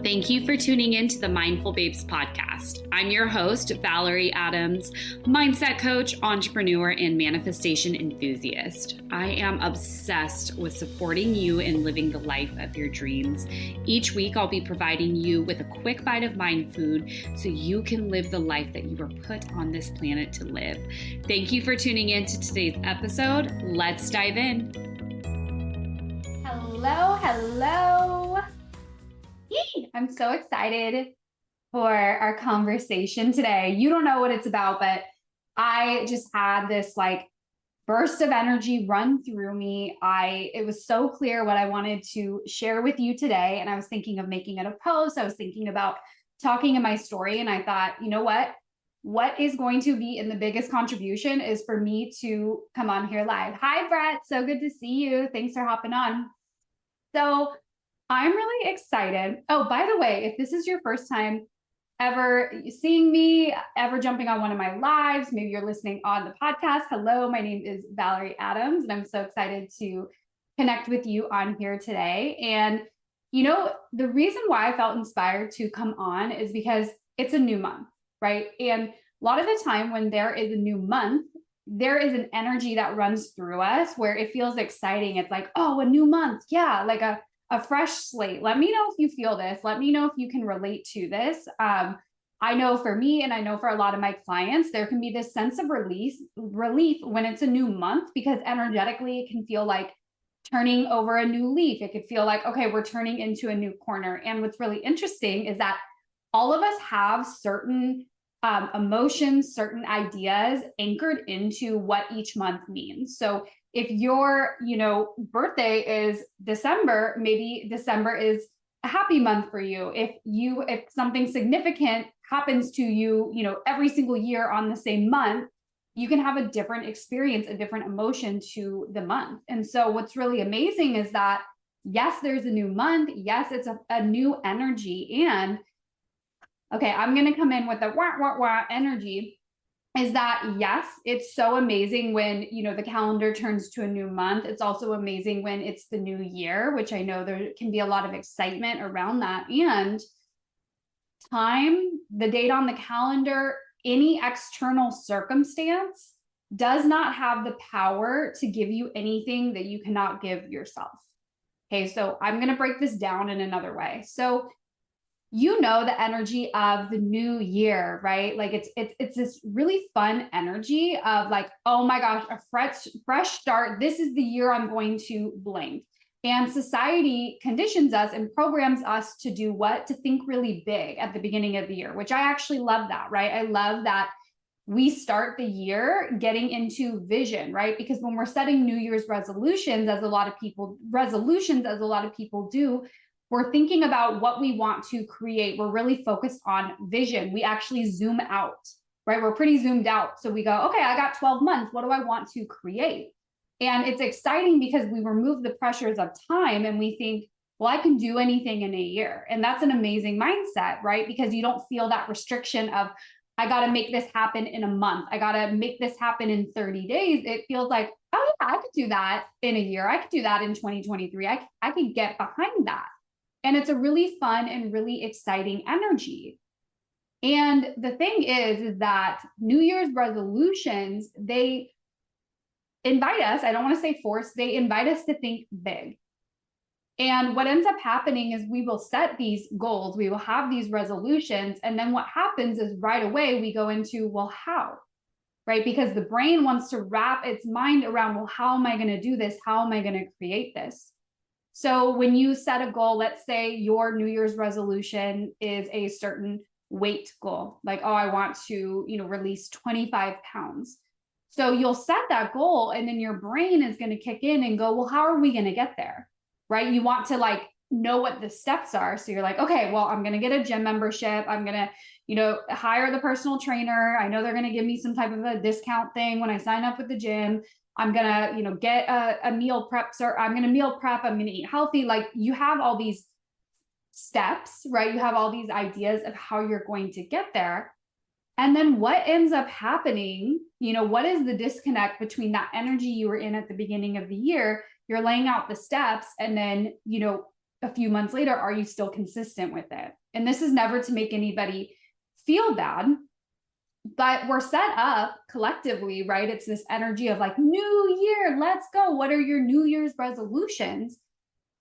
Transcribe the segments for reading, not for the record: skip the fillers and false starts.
Thank you for tuning in to the Mindful Babes podcast. I'm your host, Valerie Adams, mindset coach, entrepreneur, and manifestation enthusiast. I am obsessed with supporting you in living the life of your dreams. Each week, I'll be providing you with a quick bite of mind food so you can live the life that you were put on this planet to live. Thank you for tuning in to today's episode. Let's dive in. Hello. Yay! I'm so excited for our conversation today. You don't know what it's about, but I just had this burst of energy run through me. It was so clear what I wanted to share with you today. And I was thinking of making it a post. I was thinking about talking in my story. And I thought, you know what is going to be in the biggest contribution is for me to come on here live. Hi, Brett. So good to see you. Thanks for hopping on. So I'm really excited. Oh, by the way, if this is your first time ever seeing me, ever jumping on one of my lives, maybe you're listening on the podcast. Hello, my name is Valerie Adams, and I'm so excited to connect with you on here today. And, the reason why I felt inspired to come on is because it's a new month, right? And a lot of the time when there is a new month, there is an energy that runs through us where it feels exciting. It's like, oh, a new month. Yeah, like a fresh slate. Let me know if you feel this. Let me know if you can relate to this. I know for me, and I know for a lot of my clients, there can be this sense of relief when it's a new month, because energetically it can feel like turning over a new leaf. It could feel like, okay, we're turning into a new corner. And what's really interesting is that all of us have certain emotions, certain ideas anchored into what each month means. So if your, birthday is December, maybe December is a happy month for you. If something significant happens to you, every single year on the same month, you can have a different experience, a different emotion to the month. And so what's really amazing is that, yes, there's a new month. Yes, it's a new energy. And okay, I'm going to come in with the wah energy. Is that, yes, it's so amazing when, the calendar turns to a new month. It's also amazing when it's the new year, which I know there can be a lot of excitement around that. And time, the date on the calendar, any external circumstance does not have the power to give you anything that you cannot give yourself. Okay, so I'm going to break this down in another way. So the energy of the new year, right? Like it's this really fun energy of like, oh my gosh, a fresh start. This is the year I'm going to blank. And society conditions us and programs us to do what? To think really big at the beginning of the year, which I actually love that, right? I love that we start the year getting into vision, right? Because when we're setting New Year's resolutions, as a lot of people do, we're thinking about what we want to create. We're really focused on vision. We actually zoom out, right? We're pretty zoomed out. So we go, okay, I got 12 months. What do I want to create? And it's exciting because we remove the pressures of time and we think, well, I can do anything in a year. And that's an amazing mindset, right? Because you don't feel that restriction of, I got to make this happen in a month. I got to make this happen in 30 days. It feels like, oh yeah, I could do that in a year. I could do that in 2023. I could get behind that. And it's a really fun and really exciting energy. And the thing is that New Year's resolutions, they invite us, I don't want to say force, they invite us to think big. And what ends up happening is we will set these goals, we will have these resolutions. And then what happens is right away we go into, well, how? Right? Because the brain wants to wrap its mind around, well, how am I going to do this? How am I going to create this? So when you set a goal, let's say your New Year's resolution is a certain weight goal, like, oh, I want to, release 25 pounds. So you'll set that goal and then your brain is going to kick in and go, well, how are we going to get there? Right? You want to know what the steps are. So you're like, okay, well, I'm going to get a gym membership. I'm going to, hire the personal trainer. I know they're going to give me some type of a discount thing when I sign up with the gym. I'm going to, get a meal prep, or I'm going to meal prep. I'm going to eat healthy. Like you have all these steps, right? You have all these ideas of how you're going to get there. And then what ends up happening, what is the disconnect between that energy you were in at the beginning of the year? You're laying out the steps and then, a few months later, are you still consistent with it? And this is never to make anybody feel bad, but we're set up collectively, right? It's this energy of like, new year, let's go. What are your New Year's resolutions?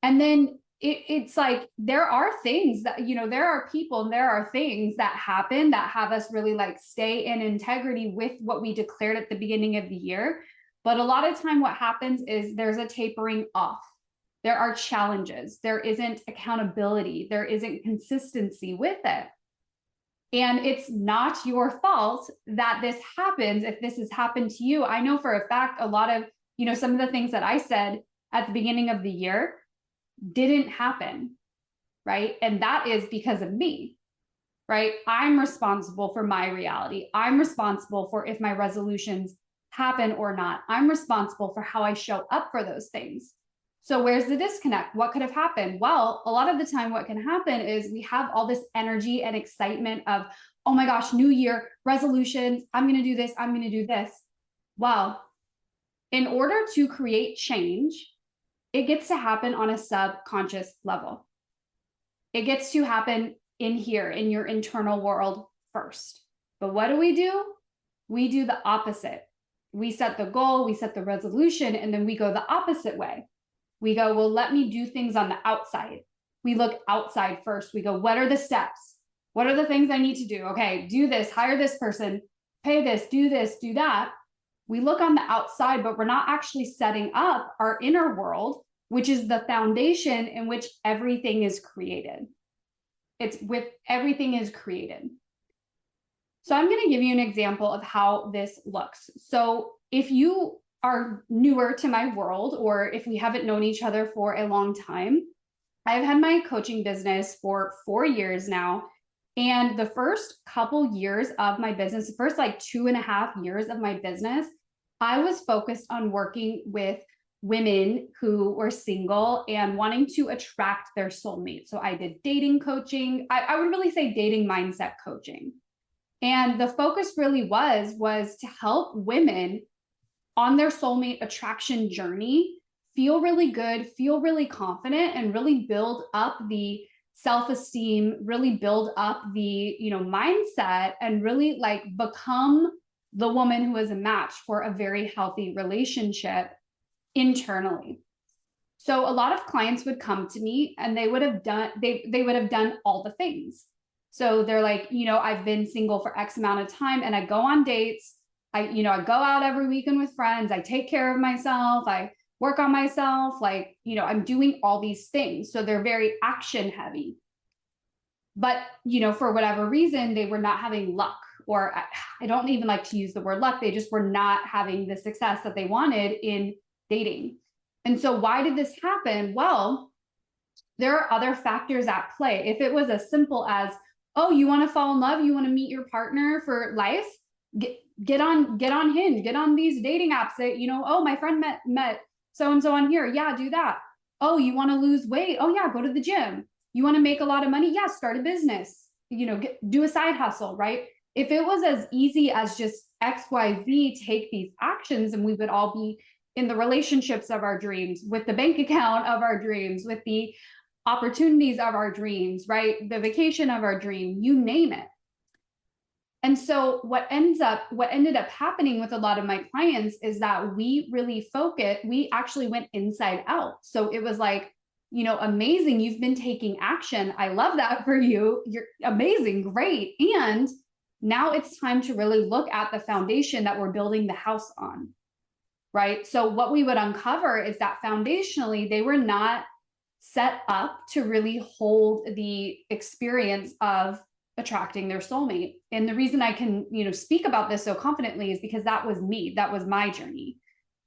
And then it's like, there are things that, there are people and there are things that happen that have us really like stay in integrity with what we declared at the beginning of the year. But a lot of time what happens is there's a tapering off. There are challenges. There isn't accountability. There isn't consistency with it. And it's not your fault that this happens. If this has happened to you, I know for a fact, a lot of, some of the things that I said at the beginning of the year didn't happen, right? And that is because of me, right? I'm responsible for my reality. I'm responsible for if my resolutions happen or not. I'm responsible for how I show up for those things. So where's the disconnect? What could have happened? Well, a lot of the time what can happen is we have all this energy and excitement of, oh my gosh, new year, resolutions, I'm going to do this, I'm going to do this. Well, in order to create change, it gets to happen on a subconscious level. It gets to happen in here, in your internal world first. But what do? We do the opposite. We set the goal, we set the resolution, and then we go the opposite way. We go, well, let me do things on the outside. We look outside first. We go, what are the steps? What are the things I need to do? Okay, do this, hire this person, pay this, do that. We look on the outside, but we're not actually setting up our inner world, which is the foundation in which everything is created. It's with everything is created. So I'm going to give you an example of how this looks. So if you are newer to my world, or if we haven't known each other for a long time, I've had my coaching business for 4 years now. And the first couple years of my business, the first like 2.5 years of my business, I was focused on working with women who were single and wanting to attract their soulmate. So I did dating coaching. I would really say dating mindset coaching. And the focus really was to help women on their soulmate attraction journey feel really good, feel really confident, and really build up the self-esteem, really build up the, mindset, and really like become the woman who is a match for a very healthy relationship internally. So a lot of clients would come to me and they would have done all the things. So they're like, I've been single for X amount of time and I go on dates. I go out every weekend with friends. I take care of myself. I work on myself. I'm doing all these things. So they're very action heavy. But, for whatever reason, they were not having luck, or I don't even like to use the word luck. They just were not having the success that they wanted in dating. And so why did this happen? Well, there are other factors at play. If it was as simple as, oh, you want to fall in love, you want to meet your partner for life, get on Hinge, get on these dating apps that, oh, my friend met so-and-so on here. Yeah, do that. Oh, you want to lose weight? Oh yeah, go to the gym. You want to make a lot of money? Yeah, start a business, do a side hustle, right? If it was as easy as just XYZ, take these actions, and we would all be in the relationships of our dreams, with the bank account of our dreams, with the opportunities of our dreams, right? The vacation of our dream, you name it. And so what ended up happening with a lot of my clients is that we actually went inside out. So it was like, amazing, you've been taking action. I love that for you. You're amazing, great. And now it's time to really look at the foundation that we're building the house on, right? So what we would uncover is that foundationally, they were not set up to really hold the experience of attracting their soulmate. And the reason I can, speak about this so confidently is because that was me. That was my journey,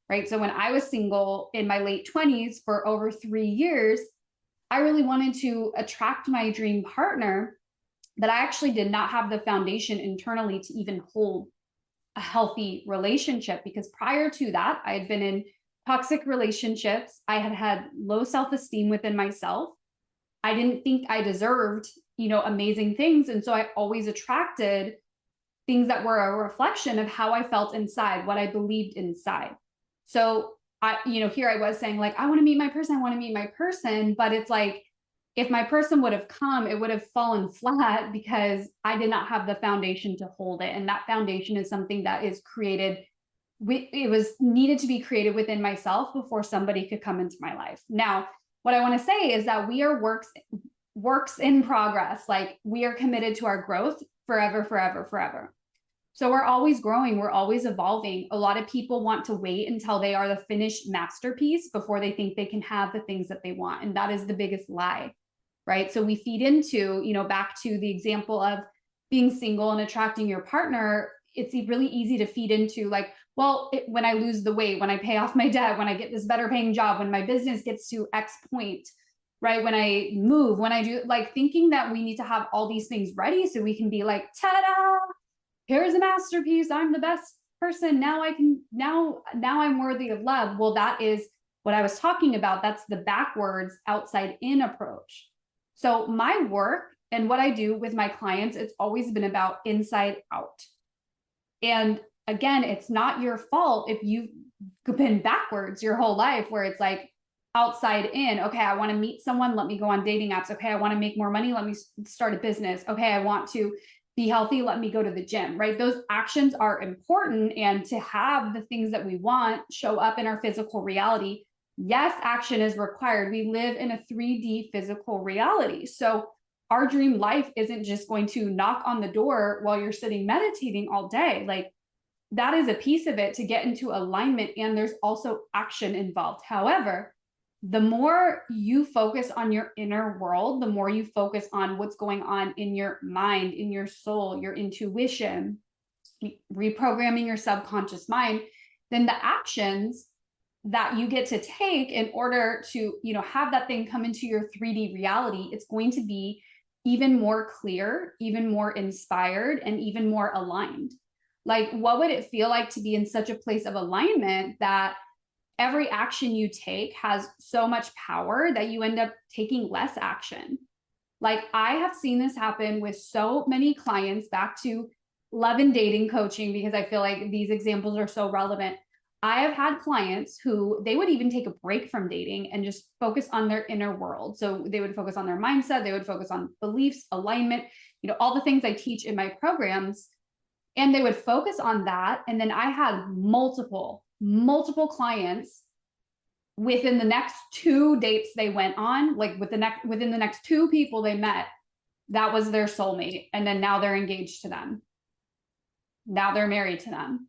right? So when I was single in my late 20s for over 3 years, I really wanted to attract my dream partner, but I actually did not have the foundation internally to even hold a healthy relationship, because prior to that, I had been in toxic relationships. I had had low self-esteem within myself. I didn't think I deserved, amazing things. And so I always attracted things that were a reflection of how I felt inside, what I believed inside. So here I was saying like, I want to meet my person. But it's like, if my person would have come, it would have fallen flat because I did not have the foundation to hold it. And that foundation is something that is created. It was needed to be created within myself before somebody could come into my life. Now, what I want to say is that we are works in progress. Like, we are committed to our growth forever, forever, forever. So we're always growing. We're always evolving. A lot of people want to wait until they are the finished masterpiece before they think they can have the things that they want. And that is the biggest lie, right? So we feed into, back to the example of being single and attracting your partner. It's really easy to feed into like, well, when I lose the weight, when I pay off my debt, when I get this better paying job, when my business gets to X point, right? When I move, when I do, like, thinking that we need to have all these things ready so we can be like, ta-da, here's a masterpiece. I'm the best person. Now I'm worthy of love. Well, that is what I was talking about. That's the backwards outside in approach. So my work and what I do with my clients, it's always been about inside out. And again, it's not your fault if you've been backwards your whole life, where it's like outside in. Okay, I want to meet someone. Let me go on dating apps. Okay, I want to make more money. Let me start a business. Okay, I want to be healthy. Let me go to the gym, right? Those actions are important. And to have the things that we want show up in our physical reality, yes, action is required. We live in a 3D physical reality. So our dream life isn't just going to knock on the door while you're sitting meditating all day. Like, that is a piece of it to get into alignment. And there's also action involved. However, the more you focus on your inner world, the more you focus on what's going on in your mind, in your soul, your intuition, reprogramming your subconscious mind, then the actions that you get to take in order to, have that thing come into your 3D reality, it's going to be even more clear, even more inspired, and even more aligned. Like, what would it feel like to be in such a place of alignment that every action you take has so much power that you end up taking less action? Like, I have seen this happen with so many clients, back to love and dating coaching, because I feel like these examples are so relevant. I have had clients who they would even take a break from dating and just focus on their inner world. So they would focus on their mindset, they would focus on beliefs, alignment, all the things I teach in my programs. And they would focus on that. And then I had multiple clients within the next 2 dates they went on, like within the next 2 people they met, that was their soulmate. And then now they're engaged to them. Now they're married to them.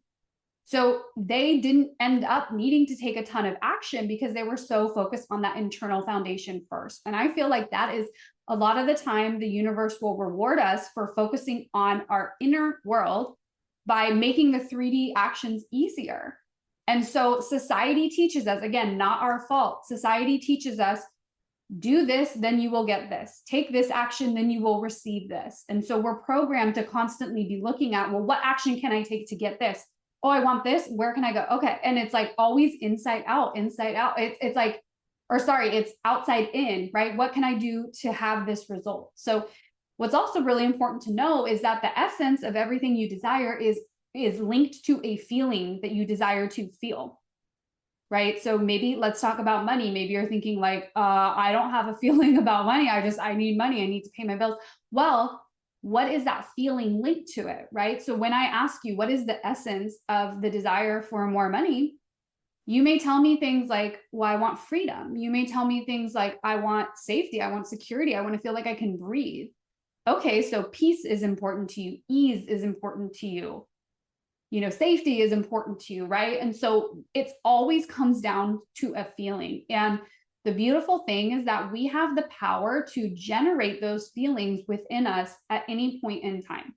So they didn't end up needing to take a ton of action because they were so focused on that internal foundation first. And I feel like that is a lot of the time the universe will reward us for focusing on our inner world by making the 3D actions easier. And so society teaches us, again, not our fault. Society teaches us, do this, then you will get this. Take this action, then you will receive this. And so we're programmed to constantly be looking at, well, what action can I take to get this? Oh, I want this. Where can I go? Okay. And it's like always inside out, inside out. It's like, it's outside in, right? What can I do to have this result? So what's also really important to know is that the essence of everything you desire is linked to a feeling that you desire to feel, right? So maybe let's talk about money. Maybe you're thinking like, I don't have a feeling about money. I need money. I need to pay my bills. Well, what is that feeling linked to it, right? So when I ask you, what is the essence of the desire for more money? You may tell me things like, well, I want freedom. You may tell me things like, I want safety. I want security. I want to feel like I can breathe. Okay, so peace is important to you. Ease is important to you. Safety is important to you, right? And so it always comes down to a feeling. And the beautiful thing is that we have the power to generate those feelings within us at any point in time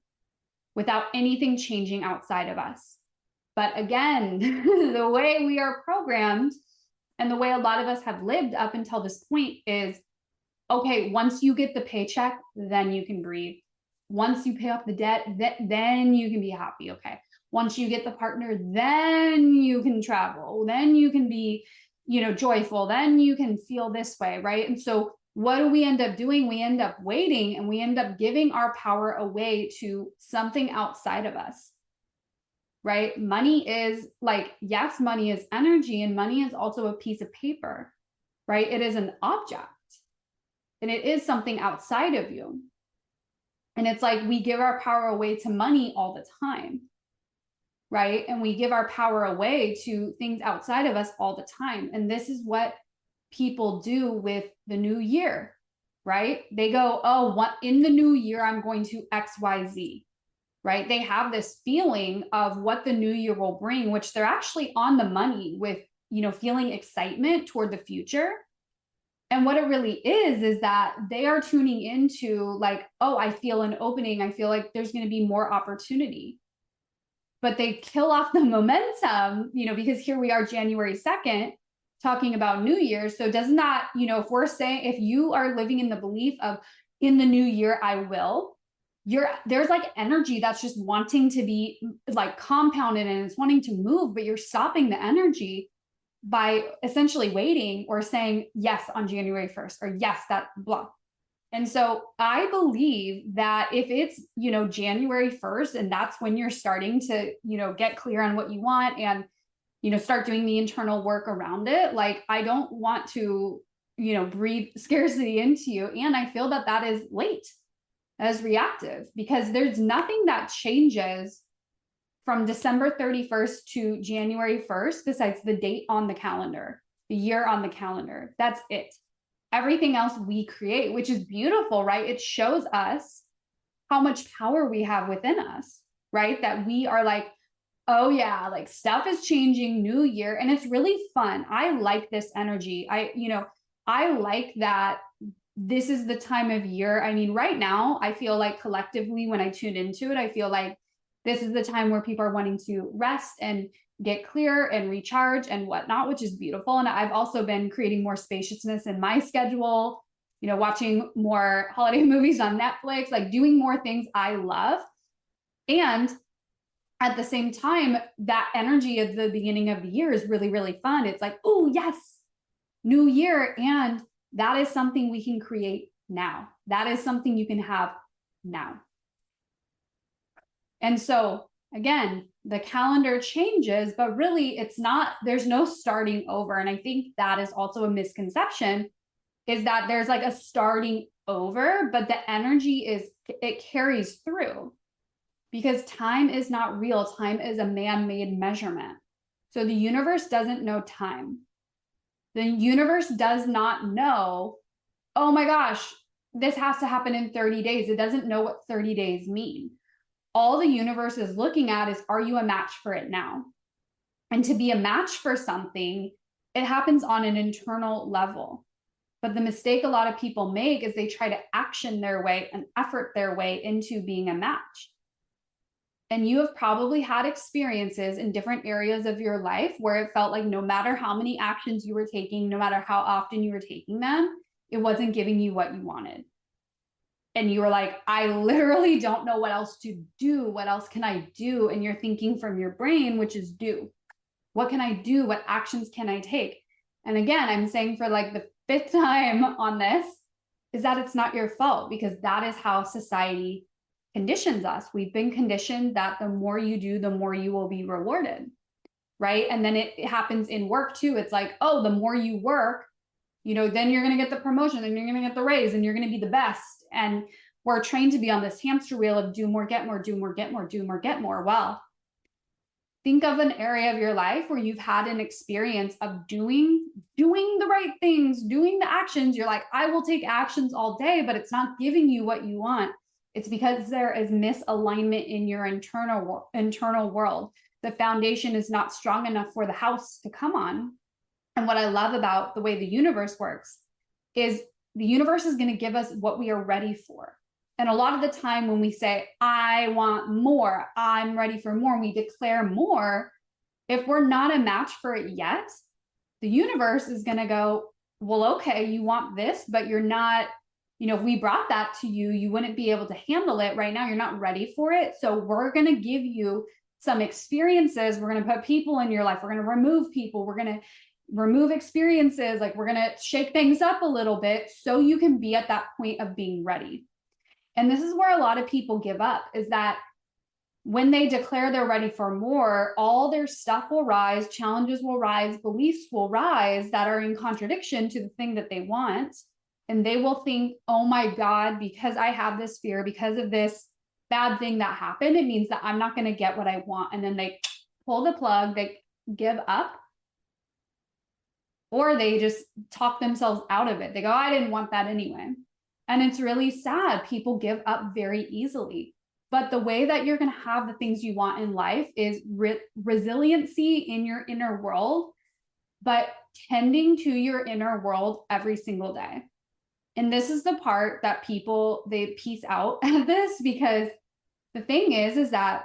without anything changing outside of us. But again, the way we are programmed and the way a lot of us have lived up until this point is, okay, once you get the paycheck, then you can breathe. Once you pay off the debt, then you can be happy. Okay. Once you get the partner, then you can travel. Then you can be, joyful. Then you can feel this way, right? And so what do we end up doing? We end up waiting and we end up giving our power away to something outside of us, right? Money is like, yes, money is energy, and money is also a piece of paper, right? It is an object. and it is something outside of you. And it's like we give our power away to money all the time, right? And we give our power away to things outside of us all the time. And this is what people do with the new year, right? They go, oh, what in the new year, I'm going to XYZ, right? They have this feeling of what the new year will bring, which they're actually on the money with, feeling excitement toward the future. And what it really is that they are tuning into like, oh, I feel an opening. I feel like there's going to be more opportunity. But they kill off the momentum, because here we are January 2nd talking about New Year's. So doesn't that, if you are living in the belief of in the new year, I will, there's like energy that's just wanting to be like compounded and it's wanting to move, but you're stopping the energy by essentially waiting or saying yes on January 1st or yes, that blah. And so I believe that if it's, January 1st, and that's when you're starting to, get clear on what you want and, start doing the internal work around it. Like, I don't want to, breathe scarcity into you. And I feel that that is late, as reactive, because there's nothing that changes from December 31st to January 1st, besides the date on the calendar, the year on the calendar. That's it. Everything else we create, which is beautiful, right? It shows us how much power we have within us, right? That we are like, oh yeah, like stuff is changing, new year. And it's really fun. I like this energy. I like that this is the time of year. I mean, right now, I feel like collectively when I tune into it, I feel like this is the time where people are wanting to rest and get clear and recharge and whatnot, which is beautiful. And I've also been creating more spaciousness in my schedule, watching more holiday movies on Netflix, like doing more things I love. And at the same time, that energy at the beginning of the year is really, really fun. It's like, oh, yes, new year. And that is something we can create now. That is something you can have now. And so again, the calendar changes, but really there's no starting over. And I think that is also a misconception, is that there's like a starting over, but the energy it carries through, because time is not real. Time is a man-made measurement. So the universe doesn't know time. The universe does not know, oh my gosh, this has to happen in 30 days. It doesn't know what 30 days mean. All the universe is looking at is, are you a match for it now? And to be a match for something, it happens on an internal level. But the mistake a lot of people make is they try to action their way and effort their way into being a match. And you have probably had experiences in different areas of your life where it felt like no matter how many actions you were taking, no matter how often you were taking them, it wasn't giving you what you wanted. And you were like, I literally don't know what else to do. What else can I do? And you're thinking from your brain, which is do. What can I do? What actions can I take? And again, I'm saying for like the 5th time on this, is that it's not your fault, because that is how society conditions us. We've been conditioned that the more you do, the more you will be rewarded, right? And then it happens in work too. It's like, oh, the more you work, then you're going to get the promotion, then you're going to get the raise, and you're going to be the best. And we're trained to be on this hamster wheel of do more, get more, do more, get more, do more, get more. Well, think of an area of your life where you've had an experience of doing the right things, doing the actions. You're like, I will take actions all day, but it's not giving you what you want. It's because there is misalignment in your internal world. The foundation is not strong enough for the house to come on. And what I love about the way the universe works is the universe is going to give us what we are ready for. And a lot of the time when we say, I want more, I'm ready for more, and we declare more, if we're not a match for it yet, the universe is going to go, well, okay, you want this, but you're not, if we brought that to you, you wouldn't be able to handle it right now. You're not ready for it. So we're going to give you some experiences. We're going to put people in your life. We're going to remove people. We're going to remove experiences. Like, we're going to shake things up a little bit so you can be at that point of being ready. And this is where a lot of people give up, is that when they declare they're ready for more, all their stuff will rise, challenges will rise, beliefs will rise that are in contradiction to the thing that they want. And they will think, oh my God, because I have this fear, because of this bad thing that happened, it means that I'm not going to get what I want. And then they pull the plug, they give up, or they just talk themselves out of it. They go, I didn't want that anyway. And it's really sad. People give up very easily. But the way that you're going to have the things you want in life is resiliency in your inner world, but tending to your inner world every single day. And this is the part that people, they piece out at this, because the thing is that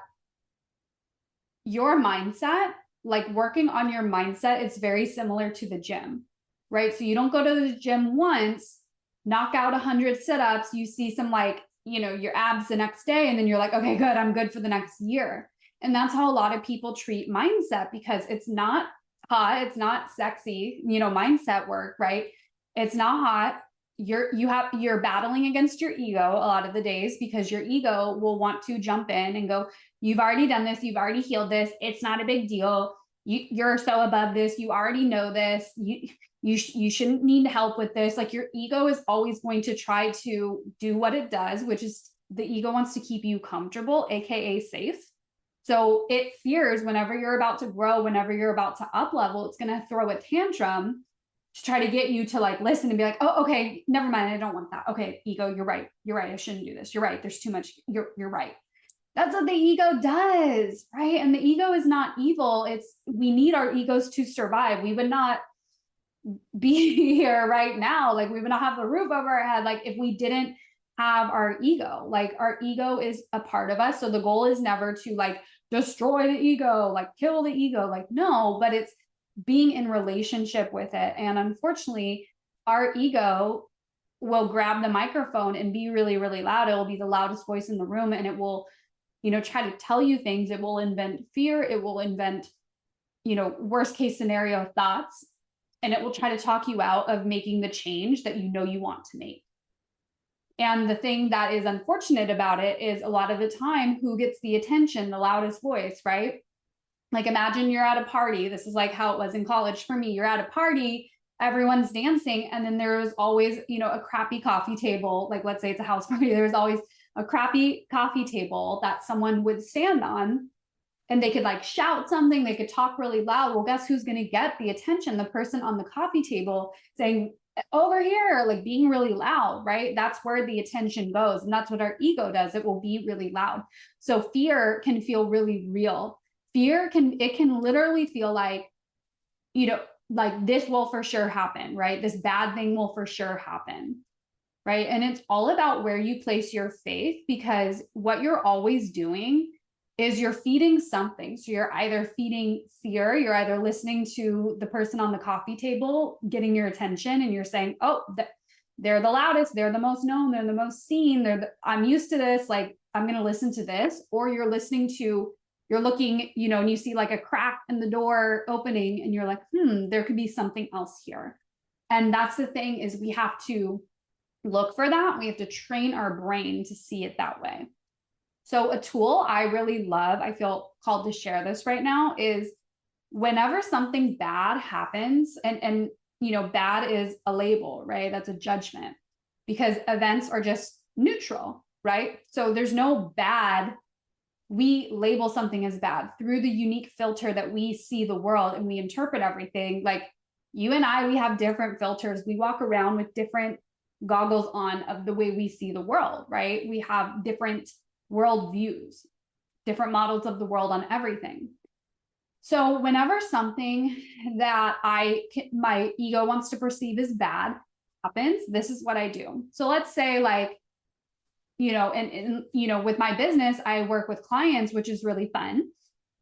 your mindset, like working on your mindset, it's very similar to the gym, right? So you don't go to the gym once, knock out 100 sit-ups, you see some like, your abs the next day, and then you're like, okay, good, I'm good for the next year. And that's how a lot of people treat mindset, because it's not hot, it's not sexy, mindset work, right? It's not hot. You're battling against your ego a lot of the days, because your ego will want to jump in and go, you've already done this, you've already healed this, it's not a big deal, you're so above this, you already know this, you shouldn't need help with this. Like, your ego is always going to try to do what it does, which is the ego wants to keep you comfortable, aka safe. So it fears whenever you're about to grow, whenever you're about to up level, it's going to throw a tantrum to try to get you to like listen and be like, oh, okay, never mind, I don't want that. Okay, ego, you're right, I shouldn't do this, you're right, there's too much, you're right. That's what the ego does, right? And the ego is not evil. We need our egos to survive. We would not be here right now, like we would not have the roof over our head, like if we didn't have our ego. Like, our ego is a part of us. So the goal is never to like destroy the ego, like kill the ego, like no, but it's being in relationship with it. And unfortunately, our ego will grab the microphone and be really, really loud. It will be the loudest voice in the room, and it will, try to tell you things. It will invent fear. It will invent, worst case scenario thoughts, and it will try to talk you out of making the change that you want to make. And the thing that is unfortunate about it is a lot of the time, who gets the attention, the loudest voice, right? Like, imagine you're at a party. This is like how it was in college for me. You're at a party, everyone's dancing, and then there was always, a crappy coffee table. Like, let's say it's a house party. There's always a crappy coffee table that someone would stand on, and they could like shout something. They could talk really loud. Well, guess who's going to get the attention? The person on the coffee table saying, over here, like being really loud, right? That's where the attention goes. And that's what our ego does. It will be really loud. So fear can feel really real. Fear can literally feel like, like this will for sure happen, right? This bad thing will for sure happen, right? And it's all about where you place your faith, because what you're always doing is you're feeding something. So you're either feeding fear, you're either listening to the person on the coffee table getting your attention, and you're saying, oh, they're the loudest, they're the most known, they're the most seen, I'm used to this, like I'm going to listen to this. Or you're looking, and you see like a crack in the door opening, and you're like, there could be something else here. And that's the thing, is we have to look for that. We have to train our brain to see it that way. So a tool I really love, I feel called to share this right now, is whenever something bad happens, and bad is a label, right? That's a judgment, because events are just neutral, right? So there's no bad. We label something as bad through the unique filter that we see the world, and we interpret everything. Like, you and I, we have different filters. We walk around with different goggles on of the way we see the world, right? We have different world views, different models of the world on everything. So whenever something that my ego wants to perceive as bad happens, this is what I do. So let's say, like, with my business, I work with clients, which is really fun.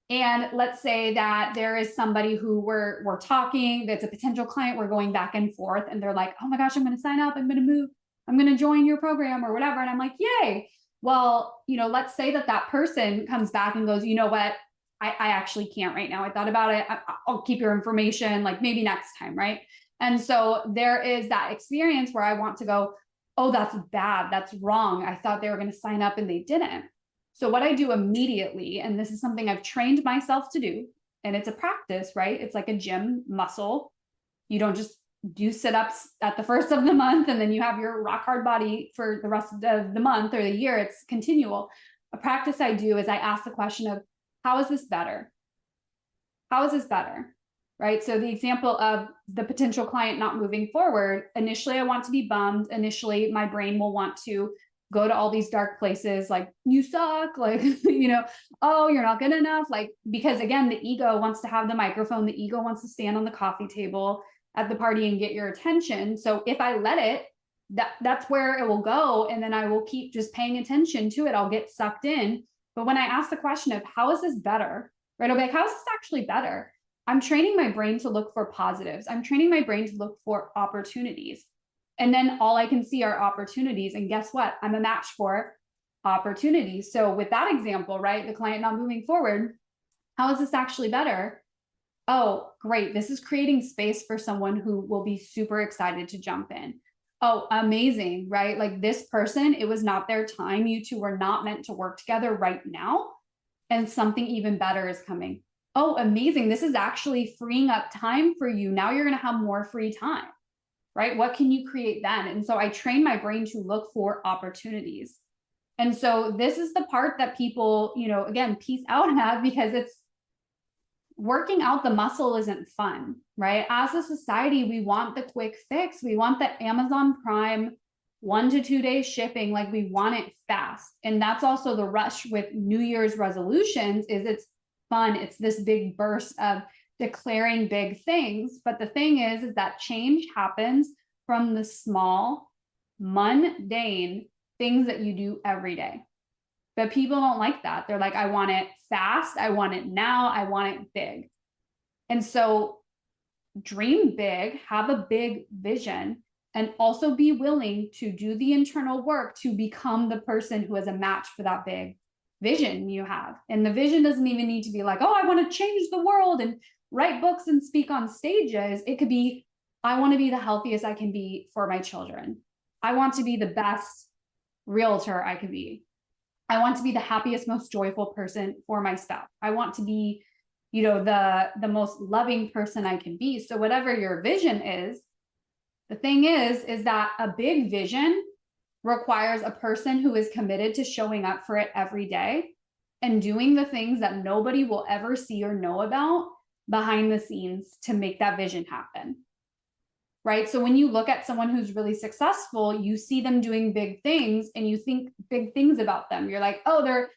And let's say that there is somebody who we're talking, that's a potential client, we're going back and forth, and they're like, oh my gosh, I'm going to sign up, I'm going to move, I'm going to join your program or whatever. And I'm like, yay. Well, let's say that person comes back and goes, you know what? I actually can't right now. I thought about it. I'll keep your information, like maybe next time. Right. And so there is that experience where I want to go, oh, that's bad. That's wrong. I thought they were going to sign up and they didn't. So what I do immediately, and this is something I've trained myself to do, and it's a practice, right? It's like a gym muscle. You don't just do sit-ups at the first of the month, and then you have your rock hard body for the rest of the month or the year. It's continual. A practice I do is I ask the question of, how is this better? How is this better? Right? So the example of the potential client not moving forward, initially I want to be bummed. Initially, my brain will want to go to all these dark places, like, you suck, like, oh, you're not good enough. Like, because again, the ego wants to have the microphone, the ego wants to stand on the coffee table at the party and get your attention. So if I let it, that's where it will go. And then I will keep just paying attention to it. I'll get sucked in. But when I ask the question of, how is this better? Right? I'll be like, how is this actually better? I'm training my brain to look for positives. I'm training my brain to look for opportunities. And then all I can see are opportunities. And guess what? I'm a match for opportunities. So with that example, right, the client not moving forward, how is this actually better? Oh, great. This is creating space for someone who will be super excited to jump in. Oh, amazing, right? Like, this person, it was not their time. You two were not meant to work together right now. And something even better is coming. Oh, amazing. This is actually freeing up time for you. Now you're going to have more free time, right? What can you create then? And so I train my brain to look for opportunities. And so this is the part that people, again, peace out at, because it's working out the muscle isn't fun, right? As a society, we want the quick fix. We want the Amazon Prime 1 to 2 day shipping. Like, we want it fast. And that's also the rush with New Year's resolutions, is it's fun. It's this big burst of declaring big things. But the thing is that change happens from the small, mundane things that you do every day. But people don't like that. They're like, I want it fast. I want it now. I want it big. And so dream big, have a big vision, and also be willing to do the internal work to become the person who is a match for that big vision you have. And the vision doesn't even need to be like, oh, I want to change the world and write books and speak on stages. It could be, I want to be the healthiest I can be for my children. I want to be the best realtor I can be. I want to be the happiest, most joyful person for my spouse. I want to be, the most loving person I can be. So whatever your vision is, the thing is that a big vision requires a person who is committed to showing up for it every day and doing the things that nobody will ever see or know about behind the scenes to make that vision happen. Right? So when you look at someone who's really successful, you see them doing big things and you think big things about them. You're like, oh, they're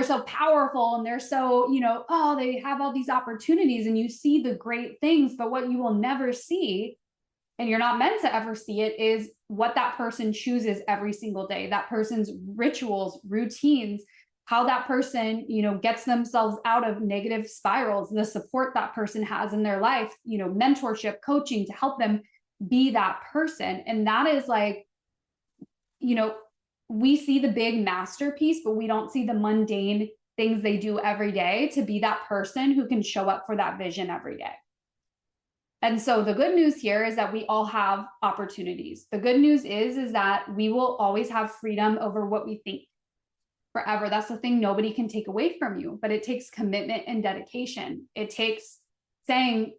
so powerful, and they're so, oh, they have all these opportunities, and you see the great things. But what you will never see, and you're not meant to ever see it, is what that person chooses every single day, that person's rituals, routines, how that person, gets themselves out of negative spirals, the support that person has in their life, mentorship, coaching to help them be that person. And that is like, we see the big masterpiece, but we don't see the mundane things they do every day to be that person who can show up for that vision every day. And so the good news here is that we all have opportunities. The good news is that we will always have freedom over what we think forever. That's the thing nobody can take away from you, but it takes commitment and dedication. It takes saying,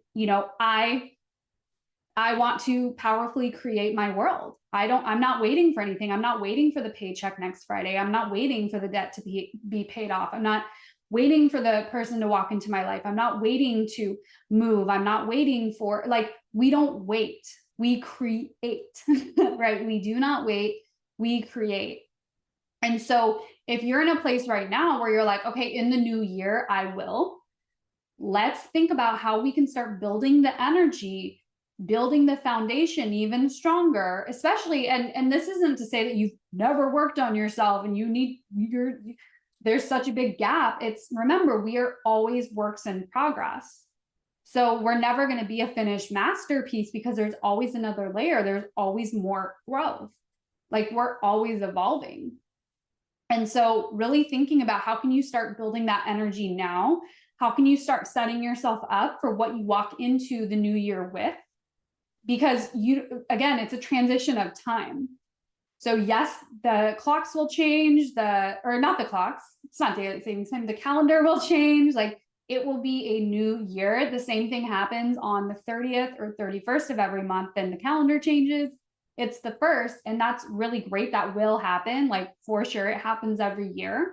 I want to powerfully create my world. I'm not waiting for anything. I'm not waiting for the paycheck next Friday. I'm not waiting for the debt to be paid off. I'm not waiting for the person to walk into my life. I'm not waiting to move. I'm not waiting for, we don't wait. We create, right? We do not wait. We create. And so if you're in a place right now where you're like, okay, in the new year, let's think about how we can start building the energy, building the foundation even stronger, especially, and this isn't to say that you've never worked on yourself and there's such a big gap. Remember, we are always works in progress. So we're never going to be a finished masterpiece because there's always another layer. There's always more growth. We're always evolving. And so really thinking about how can you start building that energy now? How can you start setting yourself up for what you walk into the new year with? Because again, it's a transition of time. So yes, the clocks will change, or not the clocks, it's not daylight savings time, the calendar will change. it will be a new year. The same thing happens on the 30th or 31st of every month, then the calendar changes. It's the first, and that's really great. That will happen, like for sure. It happens every year.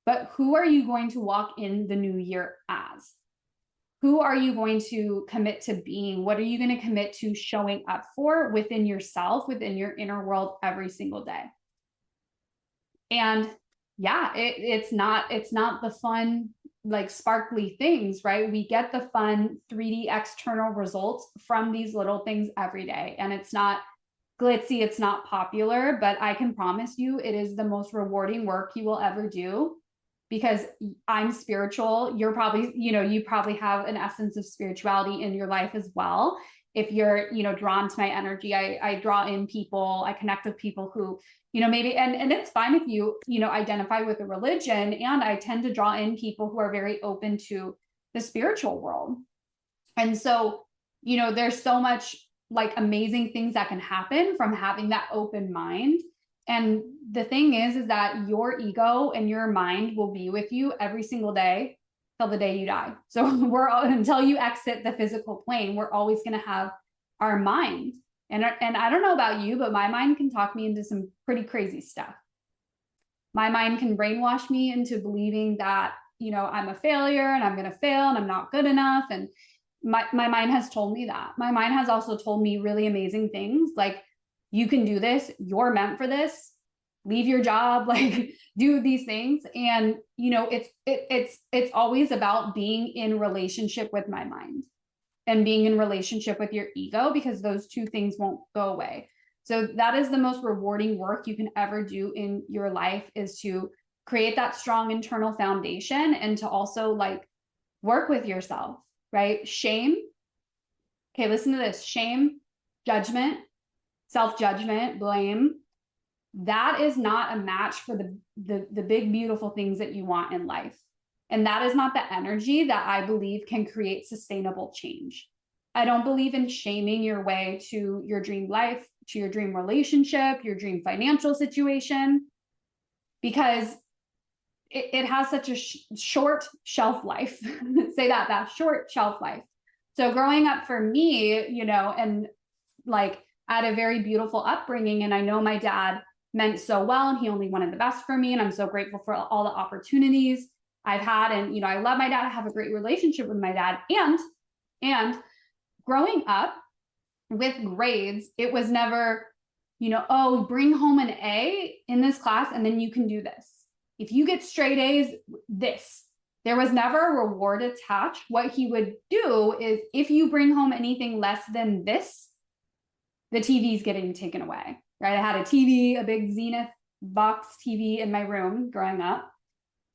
But who are you going to walk in the new year as? Who are you going to commit to being? What are you going to commit to showing up for within yourself, within your inner world every single day? And yeah, it's not the fun, like sparkly things, right? We get the fun 3D external results from these little things every day. And it's not glitzy, it's not popular, but I can promise you it is the most rewarding work you will ever do, because I'm spiritual. You're probably, you probably have an essence of spirituality in your life as well. If you're, drawn to my energy, I draw in people, I connect with people who, maybe, and it's fine if you, identify with a religion. And I tend to draw in people who are very open to the spiritual world. And so, there's so much like amazing things that can happen from having that open mind. And the thing is that your ego and your mind will be with you every single day till the day you die. So until you exit the physical plane, we're always going to have our mind. And I don't know about you, but my mind can talk me into some pretty crazy stuff. My mind can brainwash me into believing that, I'm a failure and I'm going to fail and I'm not good enough. And my mind has told me that. My mind has also told me really amazing things like, you can do this, you're meant for this, leave your job, like do these things. And, it's always about being in relationship with my mind and being in relationship with your ego, because those two things won't go away. So that is the most rewarding work you can ever do in your life, is to create that strong internal foundation and to also like work with yourself, right? Shame. Okay, listen to this. Shame, judgment, self-judgment, blame, that is not a match for the big, beautiful things that you want in life. And that is not the energy that I believe can create sustainable change. I don't believe in shaming your way to your dream life, to your dream relationship, your dream financial situation, because it has such a short shelf life. Say that short shelf life. So growing up for me, and like, I had a very beautiful upbringing, and I know my dad meant so well, and he only wanted the best for me. And I'm so grateful for all the opportunities I've had. And, I love my dad. I have a great relationship with my dad. And growing up with grades, it was never, oh, bring home an A in this class and then you can do this. If you get straight A's, this. There was never a reward attached. What he would do is, if you bring home anything less than this, the TV's getting taken away, right? I had a TV, a big Zenith box TV in my room growing up,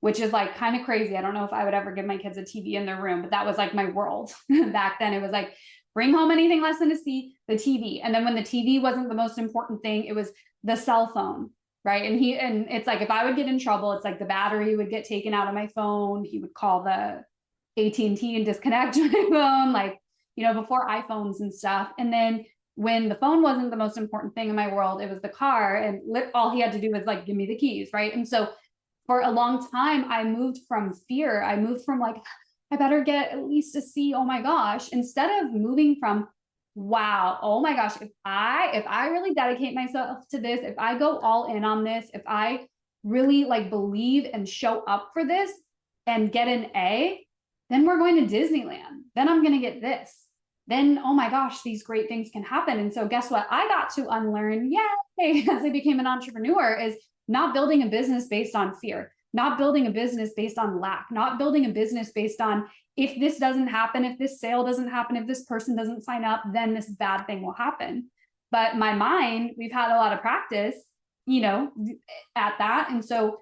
which is like kind of crazy. I don't know if I would ever give my kids a TV in their room, but that was like my world back then. It was like, bring home anything less than a C, the TV. And then when the TV wasn't the most important thing, it was the cell phone, right? And it's like, if I would get in trouble, it's like the battery would get taken out of my phone. He would call the AT&T and disconnect my phone, like, before iPhones and stuff. And then when the phone wasn't the most important thing in my world, it was the car, and all he had to do was like, give me the keys, right? And so for a long time, I moved from fear. I moved from like, I better get at least a C, oh my gosh, instead of moving from, wow, oh my gosh, if I really dedicate myself to this, if I go all in on this, if I really like believe and show up for this and get an A, then we're going to Disneyland. Then I'm going to get this. Then, oh my gosh, these great things can happen. And so guess what? I got to unlearn, yay, as I became an entrepreneur, is not building a business based on fear, not building a business based on lack, not building a business based on, if this doesn't happen, if this sale doesn't happen, if this person doesn't sign up, then this bad thing will happen. But my mind, we've had a lot of practice, at that. And so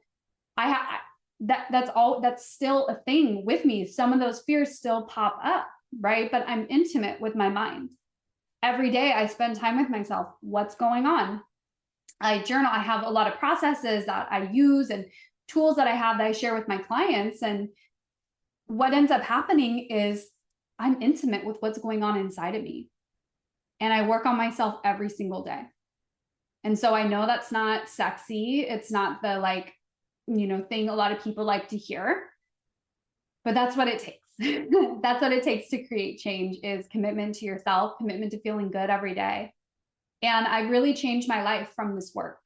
that's still a thing with me. Some of those fears still pop up, right? But I'm intimate with my mind. Every day I spend time with myself. What's going on? I journal. I have a lot of processes that I use and tools that I have that I share with my clients. And what ends up happening is I'm intimate with what's going on inside of me. And I work on myself every single day. And so I know that's not sexy. It's not the thing a lot of people like to hear. but that's what it takes. That's what it takes to create change, is commitment to yourself, commitment to feeling good every day. And I really changed my life from this work.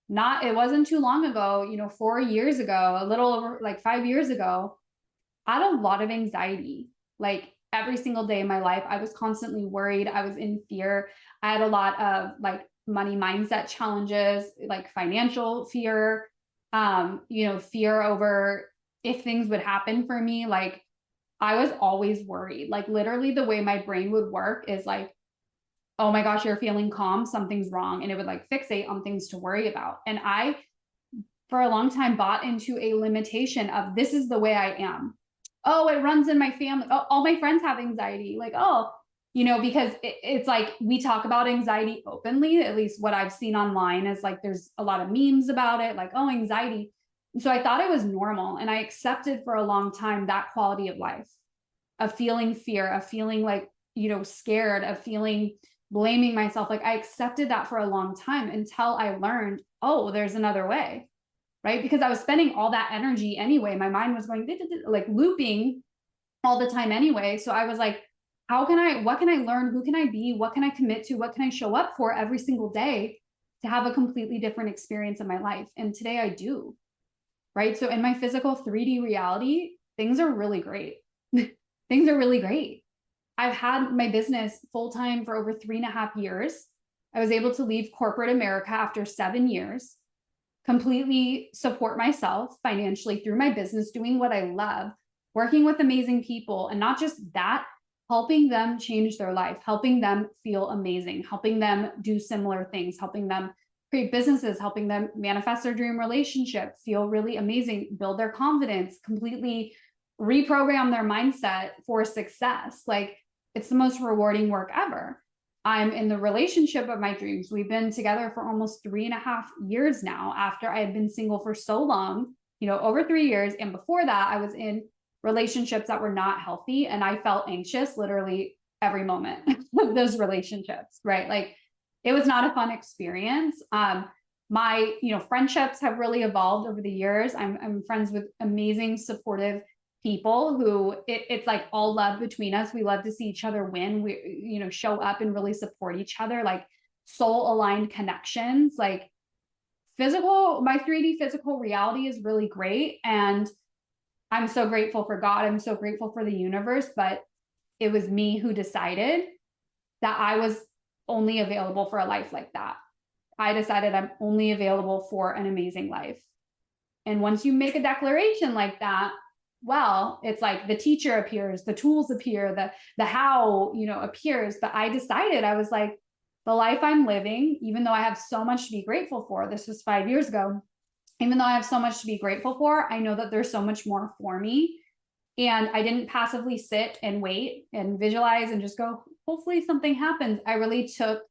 It wasn't too long ago, 4 years ago, a little over like 5 years ago, I had a lot of anxiety. Like every single day of my life, I was constantly worried. I was in fear. I had a lot of like money mindset challenges, like financial fear, fear over if things would happen for me. Like I was always worried. Like literally the way my brain would work is like, oh my gosh, you're feeling calm, something's wrong. And it would like fixate on things to worry about. And I, for a long time, bought into a limitation of this is the way I am. Oh, it runs in my family. Oh, all my friends have anxiety. Like, oh, because it's like we talk about anxiety openly, at least what I've seen online is like there's a lot of memes about it, like, oh, anxiety. And so I thought it was normal. And I accepted for a long time that quality of life, of feeling fear, of feeling like, scared, of feeling blaming myself. Like I accepted that for a long time until I learned, oh, there's another way, right? Because I was spending all that energy anyway. My mind was going like looping all the time anyway. So I was like, what can I learn? Who can I be? What can I commit to? What can I show up for every single day to have a completely different experience in my life? And today I do, right? So in my physical 3D reality, things are really great. Things are really great. I've had my business full-time for over 3.5 years. I was able to leave corporate America after 7 years, completely support myself financially through my business, doing what I love, working with amazing people. And not just that, helping them change their life, helping them feel amazing, helping them do similar things, helping them create businesses, helping them manifest their dream relationship, feel really amazing, build their confidence, completely reprogram their mindset for success. Like it's the most rewarding work ever. I'm in the relationship of my dreams. We've been together for almost 3.5 years now, after I had been single for so long, over 3 years. And before that, I was in relationships that were not healthy. And I felt anxious literally every moment of those relationships, right? Like it was not a fun experience. My, friendships have really evolved over the years. I'm friends with amazing, supportive people who it's like all love between us. We love to see each other win. We, show up and really support each other, like soul aligned connections. Like my 3D physical reality is really great. And I'm so grateful for God. I'm so grateful for the universe, but it was me who decided that I was only available for a life like that. I decided I'm only available for an amazing life. And once you make a declaration like that, well, it's like the teacher appears, the tools appear, the how, appears. But I decided, I was like, the life I'm living, even though I have so much to be grateful for, this was 5 years ago, even though I have so much to be grateful for, I know that there's so much more for me. And I didn't passively sit and wait and visualize and just go, hopefully something happens. I really took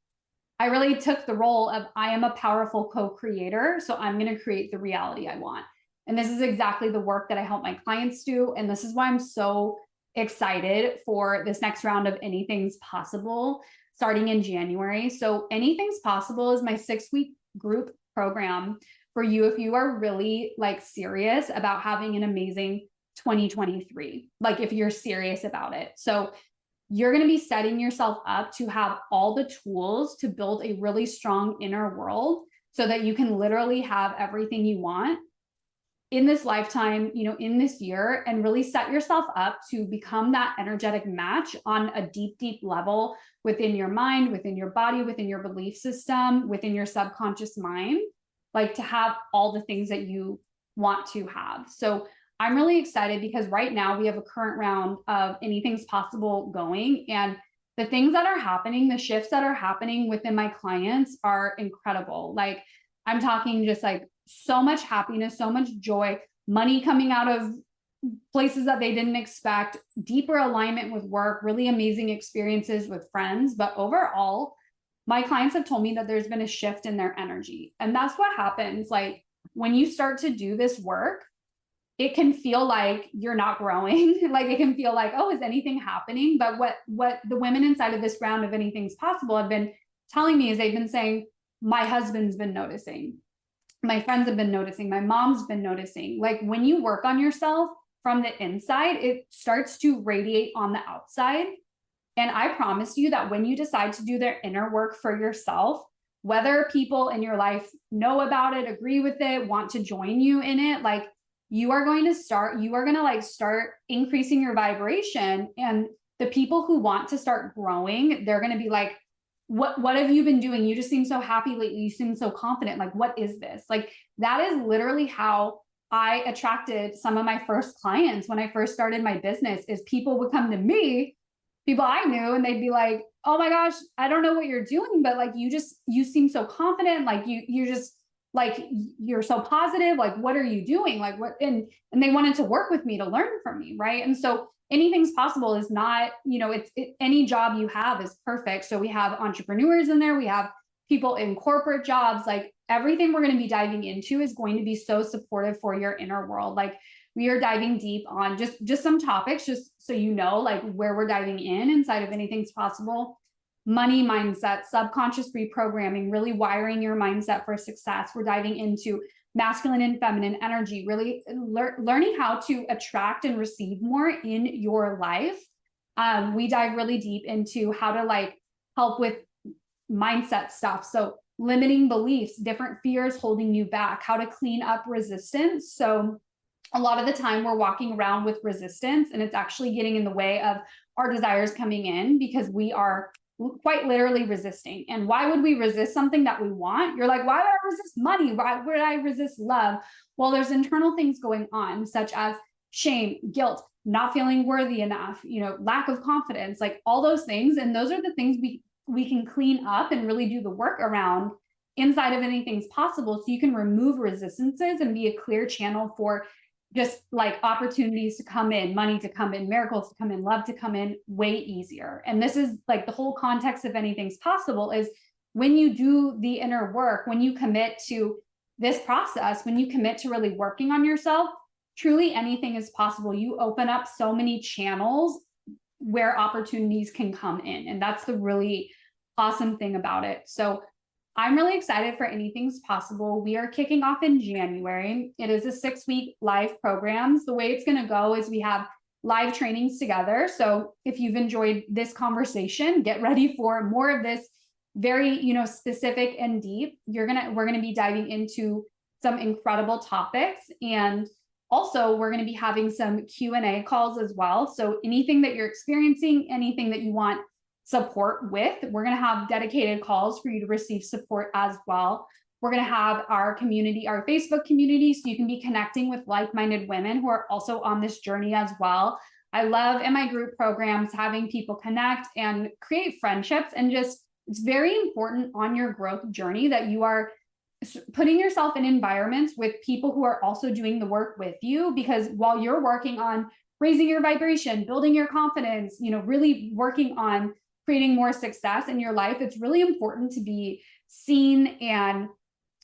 the role of, I am a powerful co-creator. So I'm going to create the reality I want. And this is exactly the work that I help my clients do. And this is why I'm so excited for this next round of Anything's Possible starting in January. So Anything's Possible is my 6-week group program for you if you are really like serious about having an amazing 2023, like if you're serious about it. So you're going to be setting yourself up to have all the tools to build a really strong inner world so that you can literally have everything you want in this lifetime, in this year, and really set yourself up to become that energetic match on a deep, deep level within your mind, within your body, within your belief system, within your subconscious mind, like to have all the things that you want to have. So I'm really excited because right now we have a current round of Anything's Possible going, and the things that are happening, the shifts that are happening within my clients are incredible. Like I'm talking just like so much happiness, so much joy, money coming out of places that they didn't expect, deeper alignment with work, really amazing experiences with friends. But overall, my clients have told me that there's been a shift in their energy. And that's what happens. Like when you start to do this work, it can feel like you're not growing. Like it can feel like, oh, is anything happening? But what the women inside of this round of Anything's Possible have been telling me is they've been saying, my husband's been noticing. My friends have been noticing. My mom's been noticing. Like when you work on yourself, from the inside, it starts to radiate on the outside. And I promise you that when you decide to do their inner work for yourself, whether people in your life know about it, agree with it, want to join you in it, like you are going to start increasing your vibration. And the people who want to start growing, they're going to be like, what have you been doing? You just seem so happy lately. You seem so confident. Like, what is this? Like, that is literally how I attracted some of my first clients when I first started my business. Is people would come to me, people I knew, and they'd be like, oh my gosh, I don't know what you're doing, but like, you seem so confident. Like you're just like, you're so positive. Like, what are you doing? Like what? And they wanted to work with me to learn from me. Right. And so anything's possible is not, any job you have is perfect. So we have entrepreneurs in there. We have people in corporate jobs. Like everything we're going to be diving into is going to be so supportive for your inner world. Like we are diving deep on just some topics, just so you know, like where we're diving inside of anything's possible. Money mindset, subconscious reprogramming, really wiring your mindset for success. We're diving into masculine and feminine energy, really learning how to attract and receive more in your life. We dive really deep into how to like help with mindset stuff. So limiting beliefs, different fears holding you back, how to clean up resistance. So a lot of the time we're walking around with resistance and it's actually getting in the way of our desires coming in because we are quite literally resisting. And why would we resist something that we want? You're like, why would I resist money? Why would I resist love? Well, there's internal things going on, such as shame, guilt, not feeling worthy enough, lack of confidence, like all those things. And those are the things we can clean up and really do the work around inside of anything's possible. So you can remove resistances and be a clear channel for just like opportunities to come in, money to come in, miracles to come in, love to come in way easier. And this is like the whole context of anything's possible is when you do the inner work, when you commit to this process, when you commit to really working on yourself, truly anything is possible. You open up so many channels where opportunities can come in. And that's the really awesome thing about it. So I'm really excited for Anything's Possible. We are kicking off in January. It is a 6-week live program. The way it's going to go is we have live trainings together. So if you've enjoyed this conversation, get ready for more of this very, specific and deep. We're going to be diving into some incredible topics. And also we're going to be having some Q&A calls as well. So anything that you're experiencing, anything that you want support with, we're going to have dedicated calls for you to receive support as well. We're going to have our community, our Facebook community, so you can be connecting with like-minded women who are also on this journey as well. I love in my group programs having people connect and create friendships, and just it's very important on your growth journey that you are putting yourself in environments with people who are also doing the work with you, because while you're working on raising your vibration, building your confidence, really working on creating more success in your life, it's really important to be seen and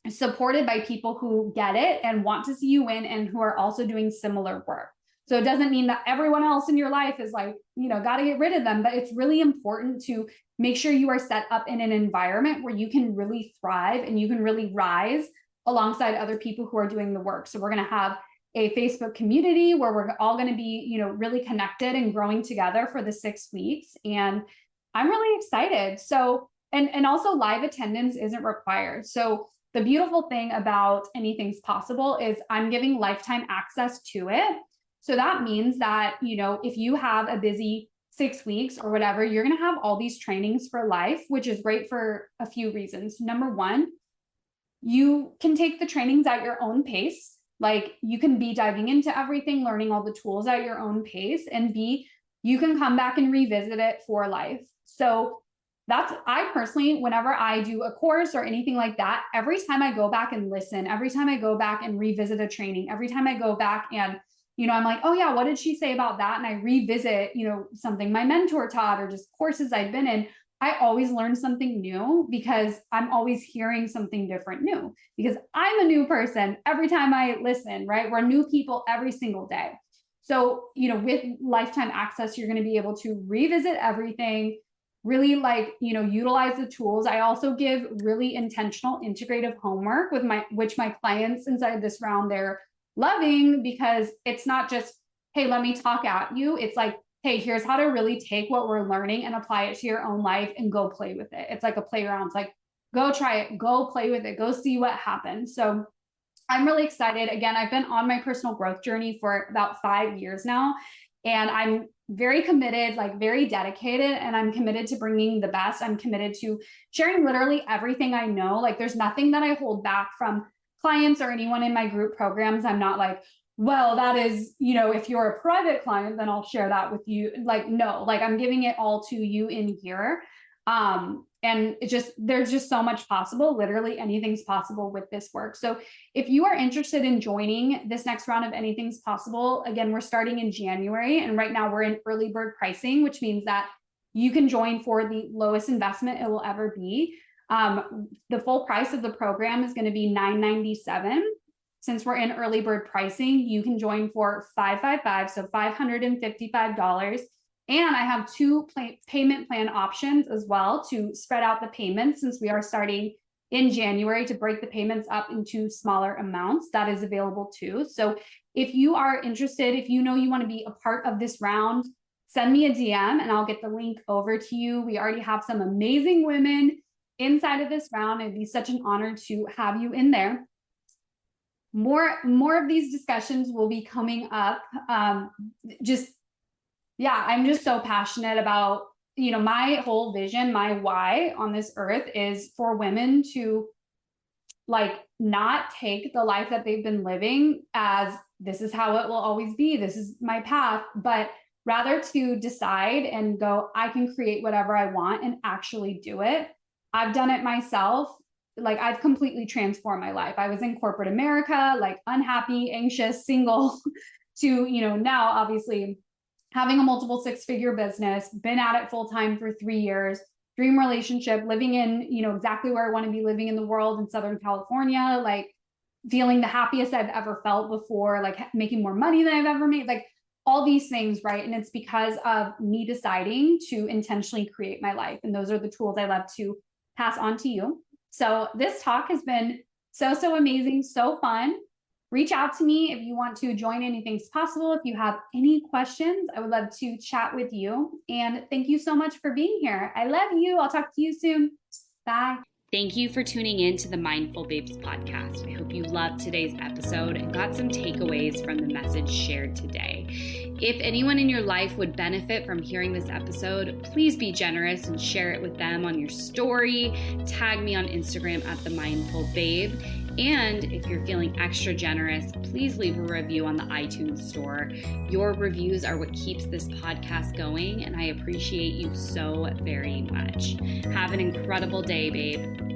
supported by people who get it and want to see you win and who are also doing similar work. So it doesn't mean that everyone else in your life is like, got to get rid of them, but it's really important to make sure you are set up in an environment where you can really thrive and you can really rise alongside other people who are doing the work. So we're going to have a Facebook community where we're all going to be, really connected and growing together for the 6 weeks. And I'm really excited. So, and also live attendance isn't required. So the beautiful thing about Anything's Possible is I'm giving lifetime access to it. So that means that, if you have a busy 6 weeks or whatever, you're going to have all these trainings for life, which is great for a few reasons. Number one, you can take the trainings at your own pace. Like you can be diving into everything, learning all the tools at your own pace, and B, you can come back and revisit it for life. So I personally, whenever I do a course or anything like that, every time I go back and listen, every time I go back and revisit a training, every time I go back and, I'm like, oh yeah, what did she say about that? And I revisit, something my mentor taught or just courses I've been in, I always learn something new because I'm always hearing something different new because I'm a new person every time I listen, right? We're new people every single day. So, with lifetime access, you're going to be able to revisit everything, really utilize the tools. I also give really intentional integrative homework which my clients inside this round, they're loving because it's not just hey, let me talk at you. It's like, hey, here's how to really take what we're learning and apply it to your own life and go play with it. It's like a playground. It's like, go try it, go play with it, go see what happens. So I'm really excited. Again, I've been on my personal growth journey for about 5 years now, and I'm very committed, like very dedicated, and I'm committed to bringing the best. I'm committed to sharing literally everything I know. Like there's nothing that I hold back from clients or anyone in my group programs. I'm not like, well, that is, if you're a private client, then I'll share that with you. Like, no, like I'm giving it all to you in here. And there's just so much possible. Literally anything's possible with this work. So if you are interested in joining this next round of Anything's Possible, again, we're starting in January, and right now we're in early bird pricing, which means that you can join for the lowest investment it will ever be. The full price of the program is going to be $997. Since we're in early bird pricing, you can join for $555, so $555. And I have two payment plan options as well to spread out the payments, since we are starting in January, to break the payments up into smaller amounts. That is available too. So if you are interested, if you know you want to be a part of this round, send me a DM and I'll get the link over to you. We already have some amazing women inside of this round. It'd be such an honor to have you in there. More of these discussions will be coming up. I'm just so passionate about, my whole vision, my why on this earth is for women to like not take the life that they've been living as this is how it will always be, this is my path, but rather to decide and go, I can create whatever I want and actually do it. I've done it myself. Like I've completely transformed my life. I was in corporate America, like unhappy, anxious, single to, now obviously having a multiple six-figure business, been at it full-time for 3 years, dream relationship, living in, exactly where I want to be living in the world in Southern California, like feeling the happiest I've ever felt before, like making more money than I've ever made, like all these things, right? And it's because of me deciding to intentionally create my life. And those are the tools I love to pass on to you. So this talk has been so amazing, so fun. Reach out to me if you want to join Anything's Possible. If you have any questions, I would love to chat with you. And thank you so much for being here. I love you. I'll talk to you soon. Bye. Thank you for tuning in to the Mindful Babes podcast. I hope you loved today's episode and got some takeaways from the message shared today. If anyone in your life would benefit from hearing this episode, please be generous and share it with them on your story. Tag me on Instagram at The Mindful Babe. And if you're feeling extra generous, please leave a review on the iTunes store. Your reviews are what keeps this podcast going, and I appreciate you so very much. Have an incredible day, babe.